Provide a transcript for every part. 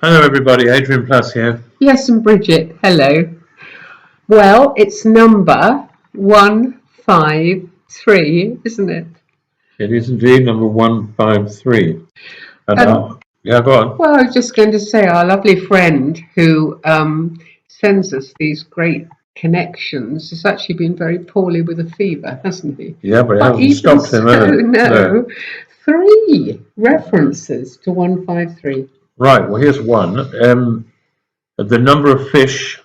Hello, everybody. Adrian Plus here. Yes, and Bridget, hello. Well, it's number 153, isn't it? It is indeed number 153. And Um, yeah, go on. well, I was just going to say our lovely friend who sends us these great connections has actually been very poorly with a fever, hasn't he? Yeah, but it But hasn't even stopped him, so, has it? No. no, three references to 153. Right. Well, here's one. The number of fish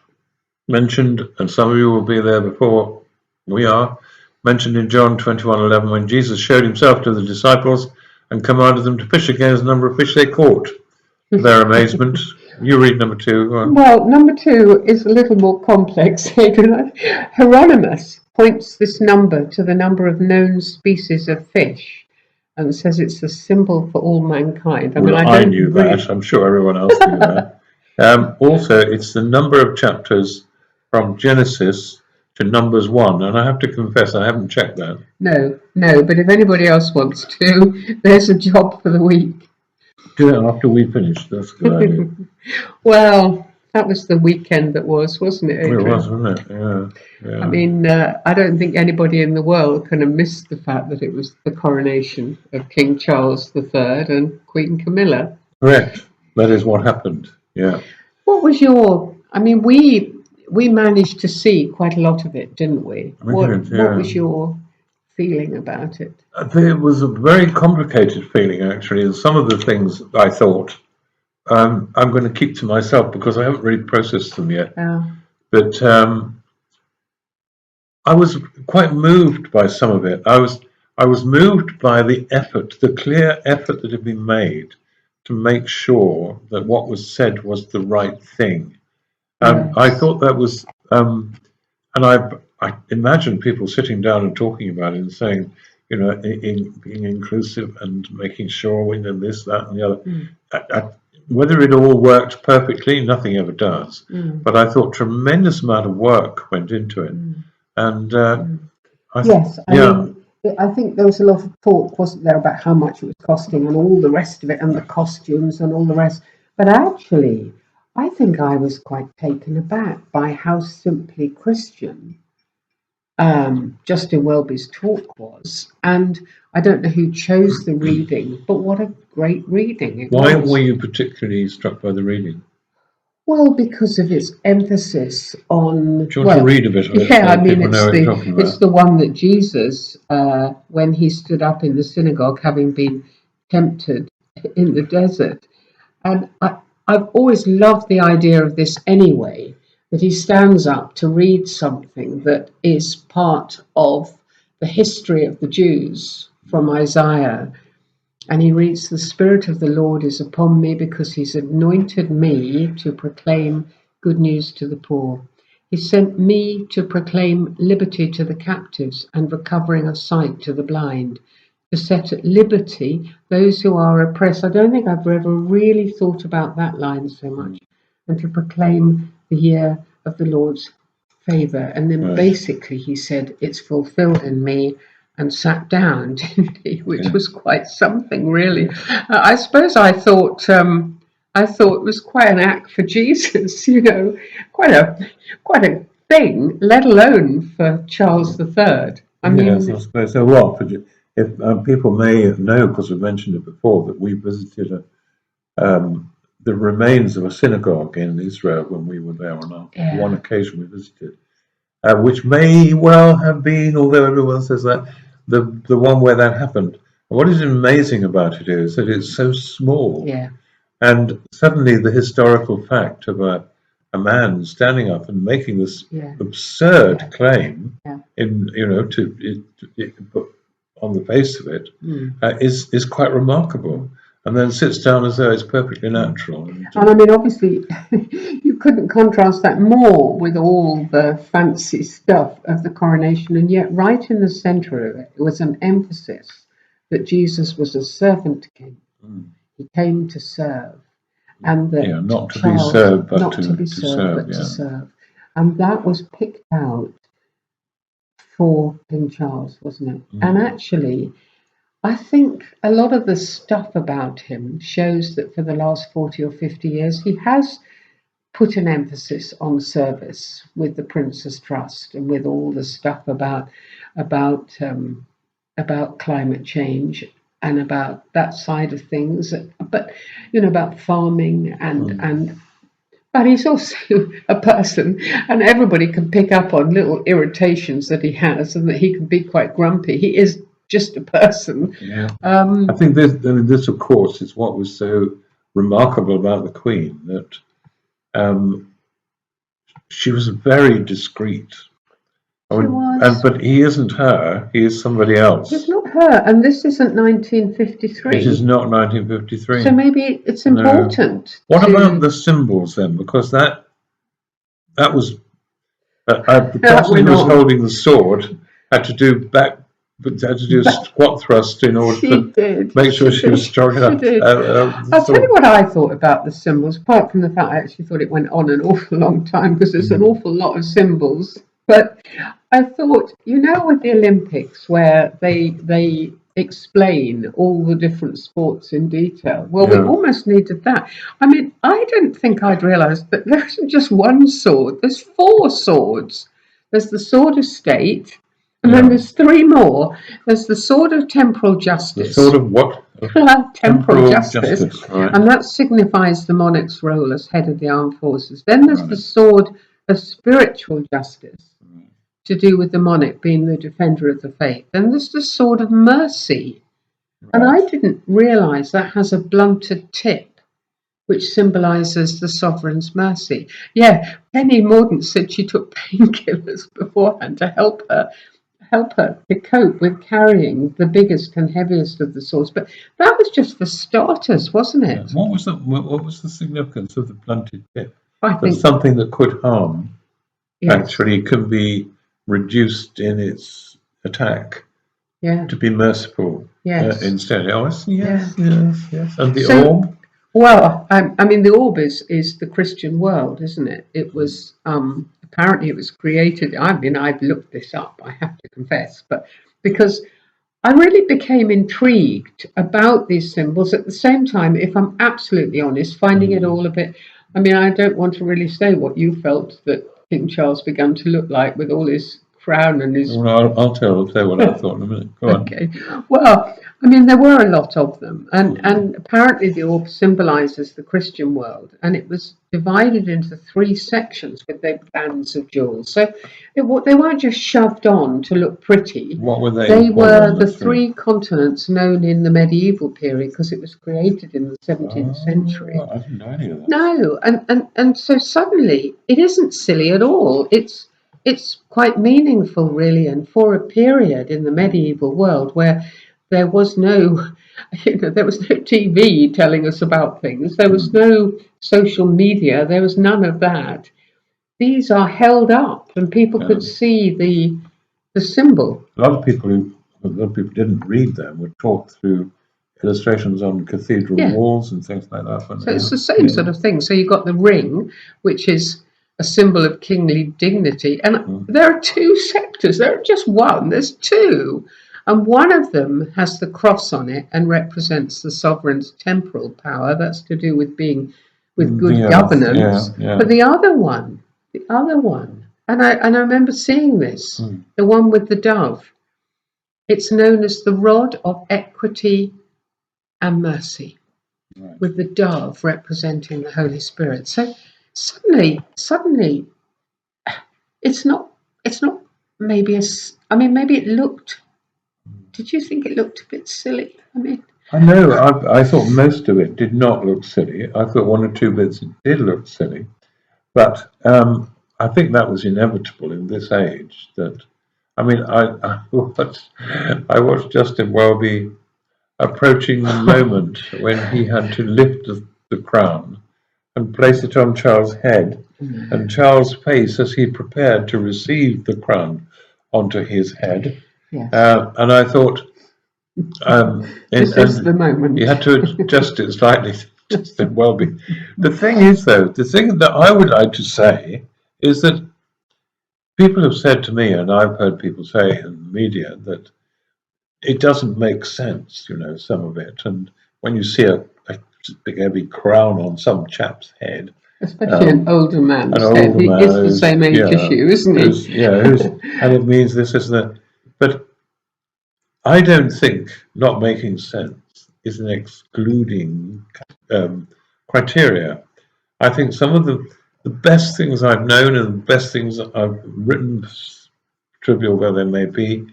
mentioned, and some of you will be there before we are, mentioned in John 21:11 when Jesus showed himself to the disciples and commanded them to fish again as the number of fish they caught. To their amazement. You read number two. Go on. Well, number two is a little more complex. Hieronymus points this number to the number of known species of fish and says it's a symbol for all mankind. I mean, Well, I I don't knew really. that. I'm sure everyone else knew that. Also, it's the number of chapters from Genesis to Numbers 1, and I have to confess I haven't checked that. No, but if anybody else wants to, there's a job for the week. Do it after we finish. That's a good idea. Well, that was the weekend that was, wasn't it, It was, Adrian? wasn't it? Yeah, I yeah. mean, I don't think anybody in the world can have missed the fact that it was the coronation of King Charles III and Queen Camilla. Correct. That is what happened. Yeah. What was your? I mean, we managed to see quite a lot of it, didn't we? We did, What yeah. was your feeling about it? It was a very complicated feeling, actually, and some of the things I thought I'm going to keep to myself because I haven't really processed them yet. But I was quite moved by some of it. I was moved by the effort, the clear effort that had been made to make sure that what was said was the right thing. I Yes. thought that was, and I imagine people sitting down and talking about it and saying, being inclusive and making sure we know this, that, and the other. Whether it all worked perfectly, nothing ever does. But I thought tremendous amount of work went into it. And Yes, I yeah, mean, I think there was a lot of talk, wasn't there, about how much it was costing and all the rest of it, and the costumes and all the rest. But actually, I think I was quite taken aback by how simply Christian Justin Welby's talk was. And I don't know who chose the reading, but what a great reading it why were was. you particularly struck by the reading? Well, because of its emphasis on, Do you want to well, read a bit of it yeah, I so mean, people know what you're talking it's about? the one that Jesus, when he stood up in the synagogue, having been tempted in the desert, and I've always loved the idea of this anyway, that he stands up to read something that is part of the history of the Jews from Isaiah. And he reads, "The Spirit of the Lord is upon me because he's anointed me to proclaim good news to the poor. He sent me to proclaim liberty to the captives and recovering of sight to the blind, to set at liberty those who are oppressed." I don't think I've ever really thought about that line so much. And to proclaim the year of the Lord's favour. And then Right. basically he said, "It's fulfilled in me," and sat down, didn't he? Which was quite something, really. I suppose I thought it was quite an act for Jesus, quite a thing, let alone for Charles III. I Yes, mean, I suppose so. Well, if people may know, because we've mentioned it before, that we visited the remains of a synagogue in Israel when we were there on one yeah, occasion we visited, which may well have been, although everyone says that, the one where that happened. And what is amazing about it is that it's so small, yeah, and suddenly the historical fact of a man standing up and making this yeah, absurd yeah, claim yeah. in put on the face of it Mm. is quite remarkable, and then sits down as though it's perfectly natural. And I mean, obviously, you couldn't contrast that more with all the fancy stuff of the coronation, and yet, right in the centre of it, it was an emphasis that Jesus was a servant king. He came to serve, and that Yeah, not to be Charles, served, but not to to be to served, serve. but to Yeah, serve. And that was picked out for King Charles, wasn't it? And actually, I think a lot of the stuff about him shows that for the last 40 or 50 years, he has put an emphasis on service with the Prince's Trust and with all the stuff about about climate change and about that side of things. But about farming and but he's also a person, and everybody can pick up on little irritations that he has, and that he can be quite grumpy. He is just a person. Yeah. I think this, of course, is what was so remarkable about the Queen, that she was very discreet. But he isn't her. He is somebody else. It's not her, and this isn't 1953. It is not 1953. So maybe it's important. What about the symbols then? Because that was the person who was holding the sword had to do a squat thrust in order to make sure she was strong enough. I'll tell you what I thought about the symbols, apart from the fact I actually thought it went on an awful long time because there's an awful lot of symbols. But I thought, with the Olympics where they explain all the different sports in detail, well, we almost needed that. I mean, I didn't think I'd realised that there isn't just one sword, there's 4 swords. There's the sword of state, and then there's 3 more. There's the sword of temporal justice. The sword of what? Temporal justice. Right. And that signifies the monarch's role as head of the armed forces. Then there's the sword of spiritual justice, to do with the monarch being the defender of the faith. Then there's the sword of mercy. Right. And I didn't realise that has a blunted tip, which symbolises the sovereign's mercy. Yeah, Penny Mordaunt said she took painkillers beforehand to help her to cope with carrying the biggest and heaviest of the swords. But that was just for starters, wasn't it? Yeah. What was the significance of the blunted tip? I think something that could harm actually can be reduced in its attack. Yeah. To be merciful. Yes. Instead. Oh, yes. And the orb? Well, I mean, the orb is the Christian world, isn't it? It was apparently it was created. I mean, I've looked this up, I have to confess, but because I really became intrigued about these symbols at the same time, if I'm absolutely honest, finding it all a bit. I mean, I don't want to really say what you felt that King Charles began to look like with all his crown and his... Well, I'll say what I thought in a minute. Go on. Okay. Well, I mean, there were a lot of them. And apparently the orb symbolises the Christian world. And it was divided into 3 sections with their bands of jewels. So they weren't just shoved on to look pretty. What were they? They were the 3 continents known in the medieval period because it was created in the 17th century. I didn't know any of that. No. And so suddenly it isn't silly at all. It's quite meaningful, really, and for a period in the medieval world where there was no TV telling us about things, there was no social media, there was none of that. These are held up, and people could see the symbol. A lot of people didn't read them, were taught through illustrations on cathedral walls and things like that. So it's the same sort of thing. So you've got the ring, which is a symbol of kingly dignity. And there are 2 sectors. There are just one. There's 2. And one of them has the cross on it and represents the sovereign's temporal power. That's to do with being with good governance. But the other one, and I remember seeing this, the one with the dove. It's known as the rod of equity and mercy, with the dove representing the Holy Spirit. So suddenly, it's not maybe maybe it looked. Did you think it looked a bit silly? I know. I thought most of it did not look silly. I thought 1 or 2 bits did look silly, but I think that was inevitable in this age. I watched Justin Welby approaching the moment when he had to lift the crown and place it on Charles' head, and Charles' face as he prepared to receive the crown onto his head. Yes. And I thought, this is the moment. You had to adjust it slightly, Justin Welby. The thing is, though, the thing that I would like to say is that people have said to me, and I've heard people say in the media, that it doesn't make sense, some of it. And when you see a big heavy crown on some chap's head, especially an older man's an head. older He man is the same age as you, isn't he? and it means this is the. But I don't think not making sense is an excluding criteria. I think some of the best things I've known and the best things I've written, trivial though they may be,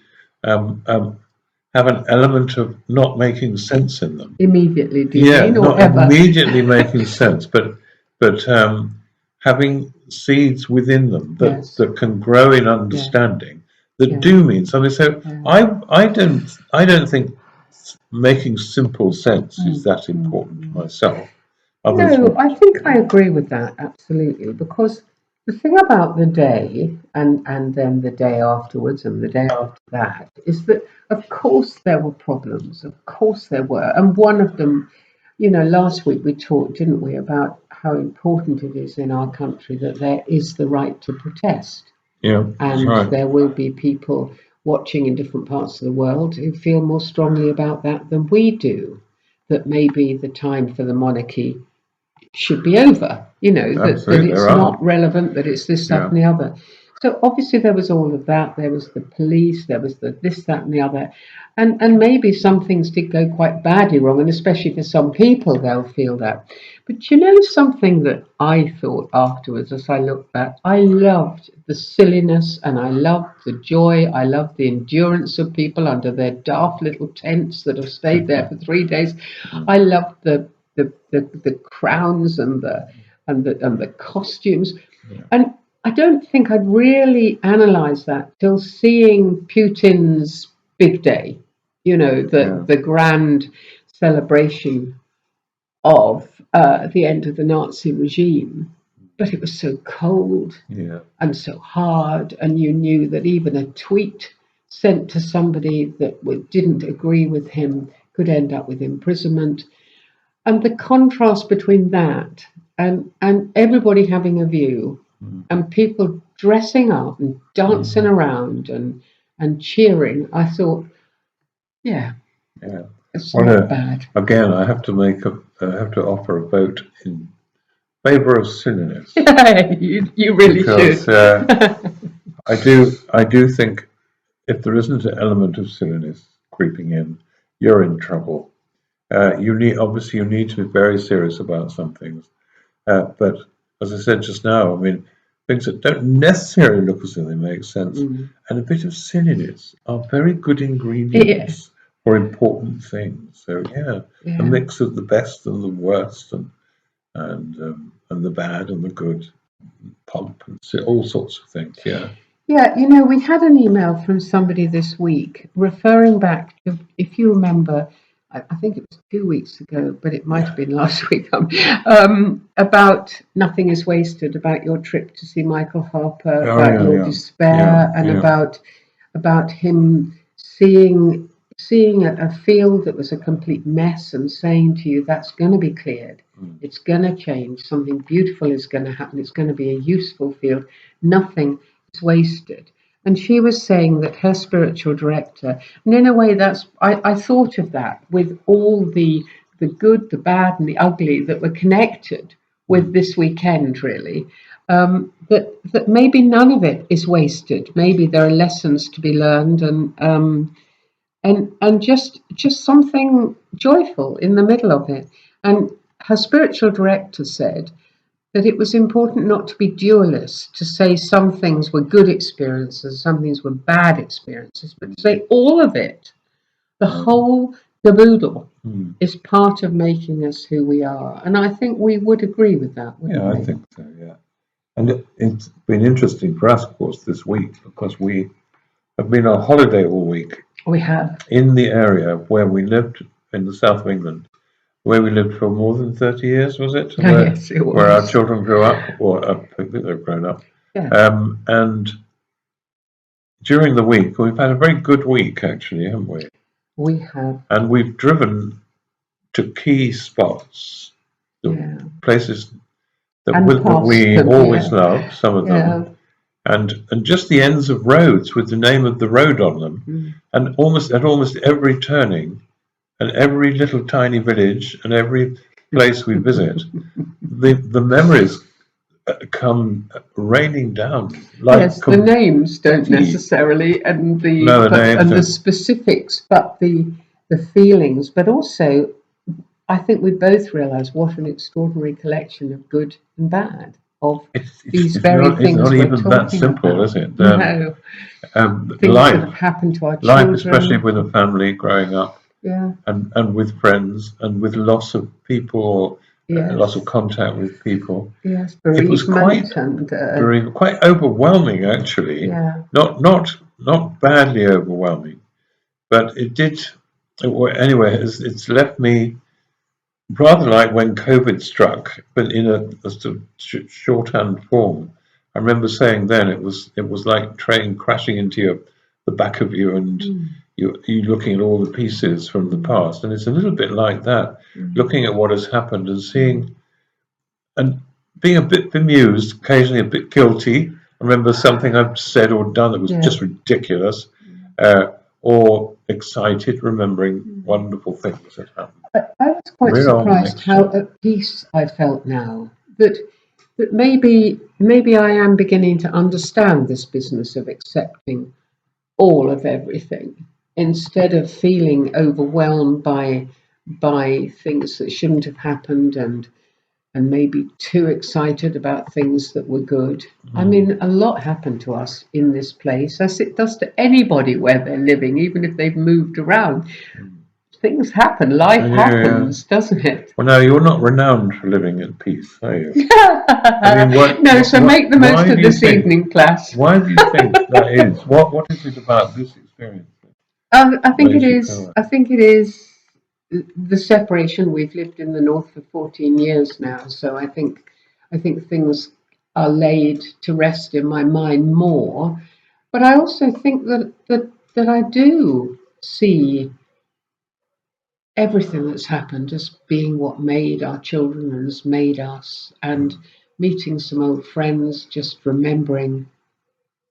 have an element of not making sense in them. Immediately, do you Yeah, mean, or not ever? immediately making sense, but having seeds within them Yes. that can grow in understanding that do mean something. So I don't think making simple sense is that important myself. No, I think I agree with that absolutely, because the thing about the day and then the day afterwards and the day after that is that of course there were problems, of course there were, and one of them, last week we talked, didn't we, about how important it is in our country that there is the right to protest. Yeah, and right. there will be people watching in different parts of the world who feel more strongly about that than we do, that maybe the time for the monarchy should be over, that it's not relevant, that it's this, that, and the other. So obviously there was all of that. There was the police, there was the this, that, and the other. And maybe some things did go quite badly wrong, and especially for some people, they'll feel that. But something that I thought afterwards as I looked back, I loved the silliness and I loved the joy. I loved the endurance of people under their daft little tents that have stayed there for 3 days. I loved the crowns and the costumes, and I don't think I'd really analysed that till seeing Putin's big day. The grand celebration of the end of the Nazi regime, but it was so cold and so hard, and you knew that even a tweet sent to somebody that didn't agree with him could end up with imprisonment. And the contrast between that and everybody having a view and people dressing up and dancing around and cheering, I thought, it's not bad. Again, I have to offer a vote in favour of silliness. You really because, should. I do think if there isn't an element of silliness creeping in, you're in trouble. You need to be very serious about some things. But as I said just now, I mean, things that don't necessarily look as though they make sense, and a bit of silliness are very good ingredients for important things. So a mix of the best and the worst, and the bad and the good, pomp and all sorts of things. Yeah, we had an email from somebody this week referring back to, if you remember, I think it was 2 weeks ago, but it might have been last week, about Nothing is Wasted, about your trip to see Michael Harper, about your despair, and about him seeing a field that was a complete mess and saying to you, that's going to be cleared. It's going to change. Something beautiful is going to happen. It's going to be a useful field. Nothing is wasted. And she was saying that her spiritual director, and in a way I thought of that with all the good, the bad and the ugly that were connected with this weekend, really, that maybe none of it is wasted. Maybe there are lessons to be learned, and just something joyful in the middle of it. And her spiritual director said that it was important not to be dualist, to say some things were good experiences, some things were bad experiences, but to say all of it, the whole caboodle, is part of making us who we are. And I think we would agree with that, wouldn't we? I think so, And it's been interesting for us, of course, this week, because we have been on holiday all week. We have. In the area where we lived, in the south of England, where we lived for more than 30 years, was it? Yes, it was. Where our children grew up, or I think they've grown up. And during the week, we've had a very good week, actually, haven't we? We have. And we've driven to key spots, places that we always love, some of them. and just the ends of roads with the name of the road on them, and almost every turning, and every little tiny village, and every place we visit, the memories come raining down. Like yes, the names don't necessarily, and the specifics, but the feelings, but also I think we both realise what an extraordinary collection of good and bad of these very things it's not we're even talking that simple, about. is it? No, things Life, that have happened to our life, children, especially with a family growing up, yeah, and with friends, and with loss of people, yes, loss of contact with people. yes, It was bereavement quite overwhelming, actually. yeah, Not badly overwhelming, but it did. Anyway, it's left me rather like when COVID struck, but in a sort of shorthand form. I remember saying then it was like a train crashing into the back of you, and you looking at all the pieces from the past, and it's a little bit like that, looking at what has happened and seeing and being a bit bemused, occasionally a bit guilty. I remember something I've said or done that was just ridiculous, or excited, remembering wonderful things that happened. I was quite surprised how at peace I felt now that maybe I am beginning to understand this business of accepting all of everything instead of feeling overwhelmed by things that shouldn't have happened and maybe too excited about things that were good. I mean, a lot happened to us in this place, as it does to anybody where they're living, even if they've moved around. Things happen, life happens, doesn't it? Well, no, you're not renowned for living in peace, are you? I mean, make the most of this evening, class. Why do you think that is? What is it about this experience? I think it is. I think it is the separation. We've lived in the north for 14 years now, so I think things are laid to rest in my mind more. But I also think that I do see everything that's happened as being what made our children and has made us, and meeting some old friends, just remembering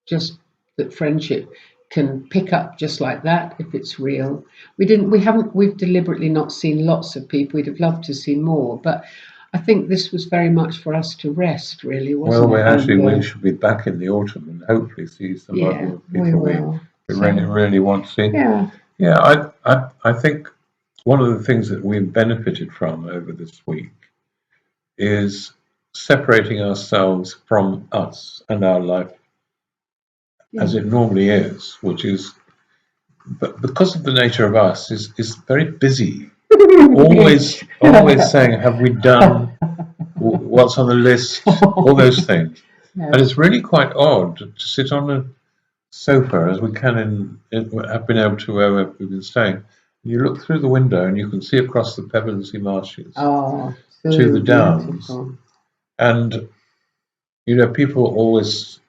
just that friendship can pick up just like that if it's real. We've deliberately not seen lots of people. We'd have loved to see more, but I think this was very much for us to rest, really, wasn't it? We should be back in the autumn and hopefully see some other people we really want to see. Yeah, I think one of the things that we've benefited from over this week is separating ourselves from us and our life as it normally is, which is, but because of the nature of us, is very busy. always saying, have we done what's on the list, all those things. And it's really quite odd to sit on a sofa, as we can have been able to where we've been staying. You look through the window and you can see across the Pevensey marshes to the downs. Beautiful. And people always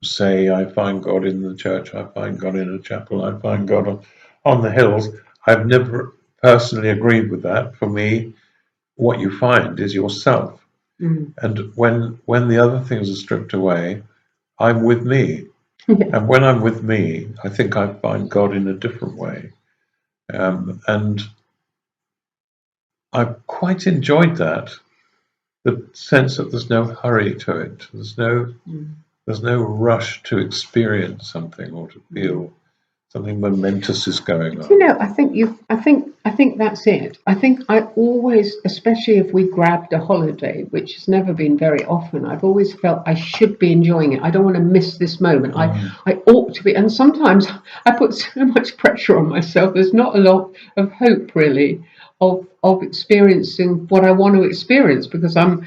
say, I find God in the church, I find God in a chapel, I find God on the hills. I've never personally agreed with that. For me, what you find is yourself. And when the other things are stripped away, I'm with me. And when I'm with me, I think I find God in a different way. And I've quite enjoyed that, the sense that there's no hurry to it. There's no rush to experience something or to feel something momentous is going on. I think that's it. I think I always, especially if we grabbed a holiday, which has never been very often, I've always felt I should be enjoying it. I don't want to miss this moment. I ought to be, and sometimes I put so much pressure on myself. There's not a lot of hope really of experiencing what I want to experience, because I'm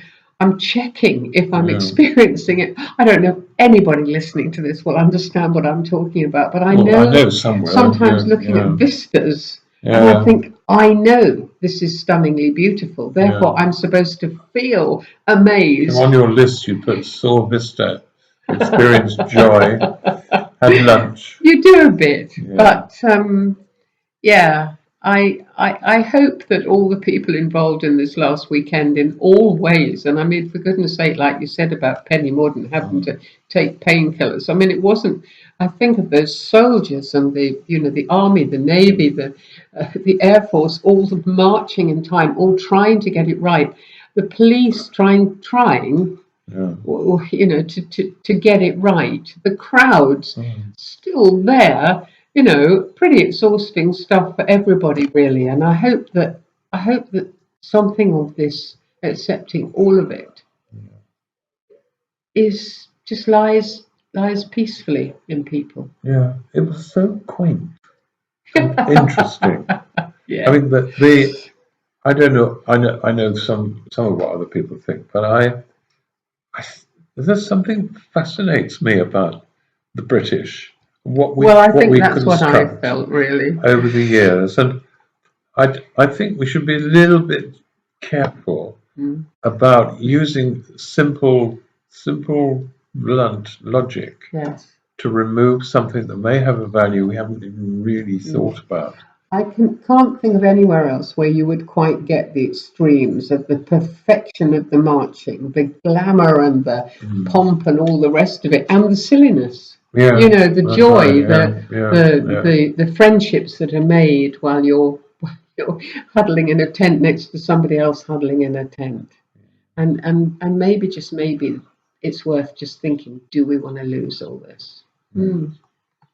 checking if I'm experiencing it. I don't know if anybody listening to this will understand what I'm talking about, but I know sometimes looking at vistas, and I think, I know this is stunningly beautiful, therefore I'm supposed to feel amazed. So on your list you put saw vista, experience joy, had lunch. You do a bit, but I hope that all the people involved in this last weekend, in all ways, and I mean, for goodness sake, like you said about Penny Morden having to take painkillers. I mean, it wasn't. I think of those soldiers and the army, the navy, the air force, all marching in time, all trying to get it right. The police trying Yeah. to get it right. The crowds still there, pretty exhausting stuff for everybody really. And I hope that something of this, accepting all of it, is just lies peacefully in people. Yeah, it was so quaint and interesting. Yeah. I mean, I don't know. I know some of what other people think, but there's something fascinates me about the British, Well, I what think we that's what I construct felt really. over the years, and I think we should be a little bit careful Mm. about using simple, blunt logic Yes. to remove something that may have a value we haven't even really thought about. I can't think of anywhere else where you would quite get the extremes of the perfection of the marching, the glamour and the pomp and all the rest of it, and the silliness. Yeah, The that's joy, right. the friendships that are made while you're huddling in a tent next to somebody else huddling in a tent. And maybe, just maybe, it's worth just thinking, do we want to lose all this?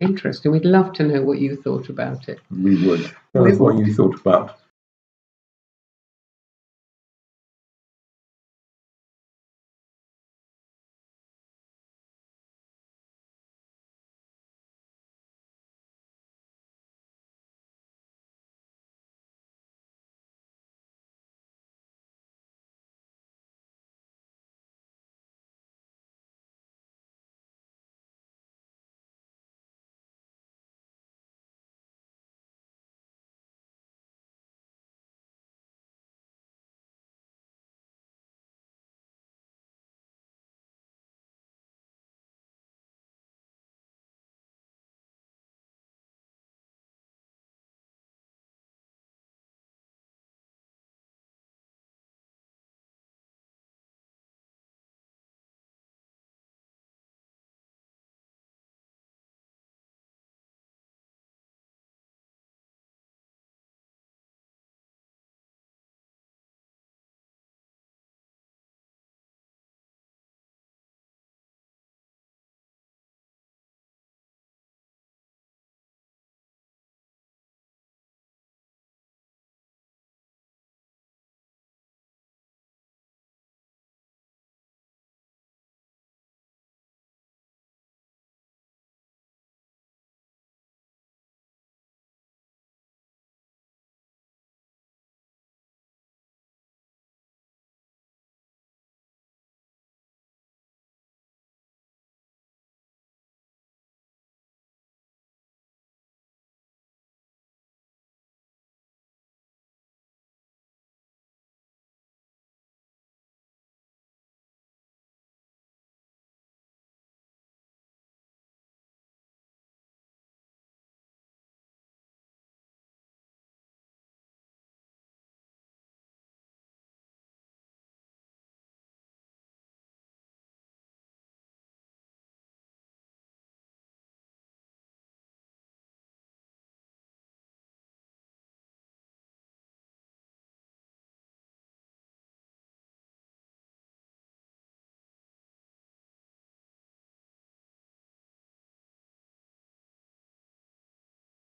Interesting. We'd love to know what you thought about it. We would. Tell We us what would. you thought about